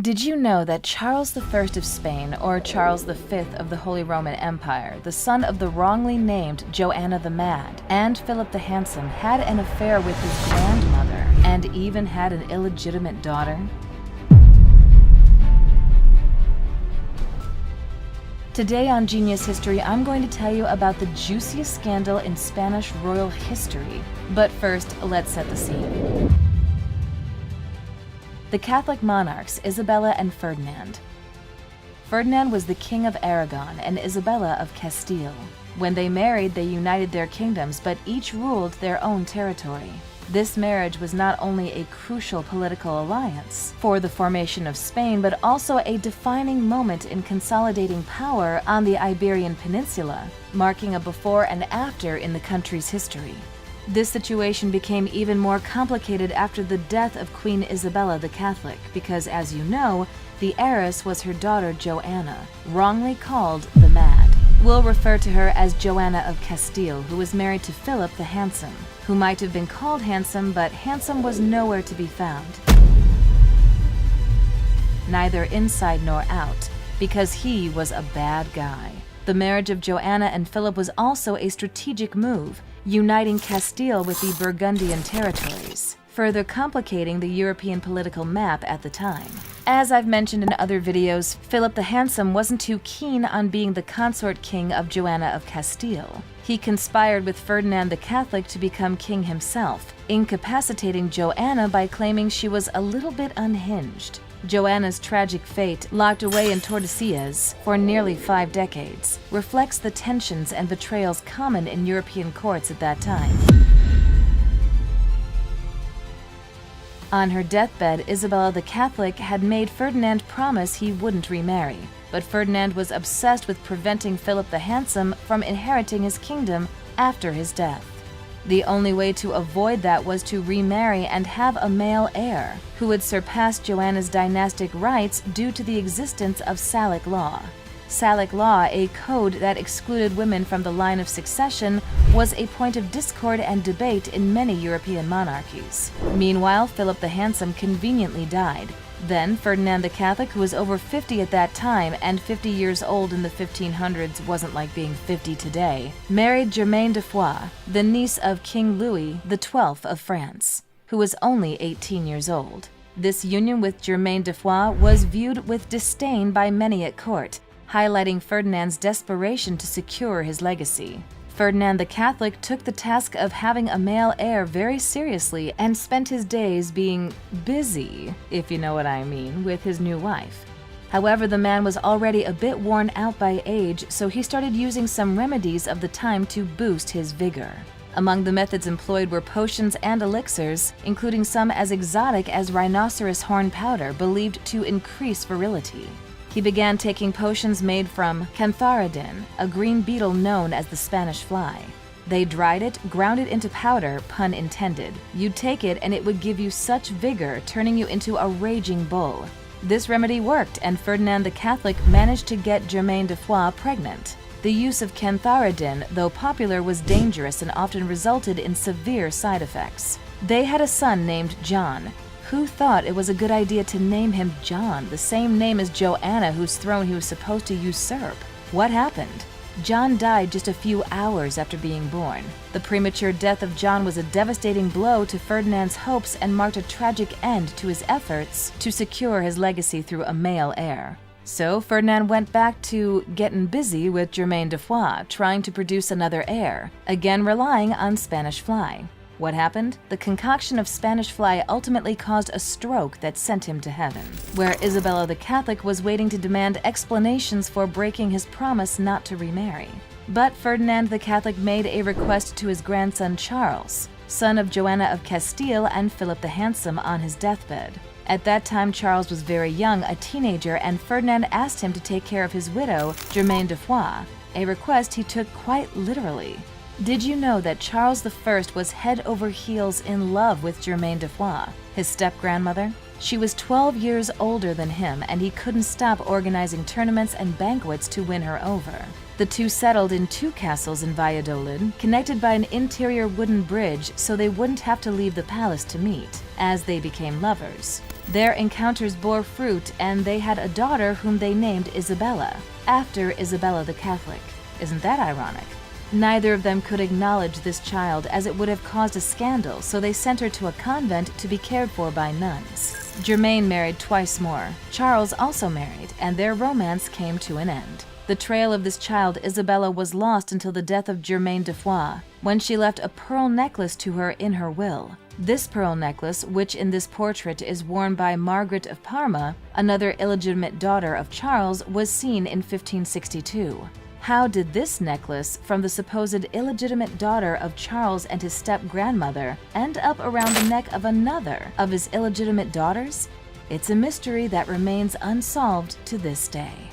Did you know that Charles I of Spain, or Charles V of the Holy Roman Empire, the son of the wrongly named Joanna the Mad, and Philip the Handsome, had an affair with his grandmother, and even had an illegitimate daughter? Today on Genius History, I'm going to tell you about the juiciest scandal in Spanish royal history. But first, let's set the scene. The Catholic Monarchs, Isabella and Ferdinand. Ferdinand was the King of Aragon and Isabella of Castile. When they married, they united their kingdoms, but each ruled their own territory. This marriage was not only a crucial political alliance for the formation of Spain, but also a defining moment in consolidating power on the Iberian Peninsula, marking a before and after in the country's history. This situation became even more complicated after the death of Queen Isabella the Catholic, because, as you know, the heiress was her daughter Joanna, wrongly called the Mad. We'll refer to her as Joanna of Castile, who was married to Philip the Handsome, who might have been called handsome, but handsome was nowhere to be found. Neither inside nor out, because he was a bad guy. The marriage of Joanna and Philip was also a strategic move, uniting Castile with the Burgundian territories, further complicating the European political map at the time. As I've mentioned in other videos, Philip the Handsome wasn't too keen on being the consort king of Joanna of Castile. He conspired with Ferdinand the Catholic to become king himself, incapacitating Joanna by claiming she was a little bit unhinged. Joanna's tragic fate, locked away in Tordesillas for nearly 5 decades, reflects the tensions and betrayals common in European courts at that time. On her deathbed, Isabella the Catholic had made Ferdinand promise he wouldn't remarry, but Ferdinand was obsessed with preventing Philip the Handsome from inheriting his kingdom after his death. The only way to avoid that was to remarry and have a male heir, who would surpass Joanna's dynastic rights due to the existence of Salic law. Salic law, a code that excluded women from the line of succession, was a point of discord and debate in many European monarchies. Meanwhile, Philip the Handsome conveniently died. Then, Ferdinand the Catholic, who was over 50 at that time, and 50 years old in the 1500s wasn't like being 50 today, married Germaine de Foix, the niece of King Louis XII of France, who was only 18 years old. This union with Germaine de Foix was viewed with disdain by many at court, highlighting Ferdinand's desperation to secure his legacy. Ferdinand the Catholic took the task of having a male heir very seriously and spent his days being busy, if you know what I mean, with his new wife. However, the man was already a bit worn out by age, so he started using some remedies of the time to boost his vigor. Among the methods employed were potions and elixirs, including some as exotic as rhinoceros horn powder, believed to increase virility. He began taking potions made from cantharidin, a green beetle known as the Spanish fly. They dried it, ground it into powder, pun intended. You'd take it and it would give you such vigor, turning you into a raging bull. This remedy worked, and Ferdinand the Catholic managed to get Germaine de Foix pregnant. The use of cantharidin, though popular, was dangerous and often resulted in severe side effects. They had a son named John. Who thought it was a good idea to name him John, the same name as Joanna, whose throne he was supposed to usurp? What happened? John died just a few hours after being born. The premature death of John was a devastating blow to Ferdinand's hopes and marked a tragic end to his efforts to secure his legacy through a male heir. So Ferdinand went back to getting busy with Germaine de Foix, trying to produce another heir, again relying on Spanish fly. What happened? The concoction of Spanish fly ultimately caused a stroke that sent him to heaven, where Isabella the Catholic was waiting to demand explanations for breaking his promise not to remarry. But Ferdinand the Catholic made a request to his grandson Charles, son of Joanna of Castile and Philip the Handsome, on his deathbed. At that time, Charles was very young, a teenager, and Ferdinand asked him to take care of his widow, Germaine de Foix, a request he took quite literally. Did you know that Charles I was head over heels in love with Germaine de Foix, his step-grandmother? She was 12 years older than him, and he couldn't stop organizing tournaments and banquets to win her over. The two settled in 2 castles in Valladolid, connected by an interior wooden bridge so they wouldn't have to leave the palace to meet, as they became lovers. Their encounters bore fruit, and they had a daughter whom they named Isabella, after Isabella the Catholic. Isn't that ironic? Neither of them could acknowledge this child, as it would have caused a scandal, so they sent her to a convent to be cared for by nuns. Germain married twice more. Charles also married, and their romance came to an end. The trail of this child Isabella was lost until the death of Germain de Foix, when she left a pearl necklace to her in her will. This pearl necklace, which in this portrait is worn by Margaret of Parma, another illegitimate daughter of Charles, was seen in 1562. How did this necklace, from the supposed illegitimate daughter of Charles and his step-grandmother, end up around the neck of another of his illegitimate daughters? It's a mystery that remains unsolved to this day.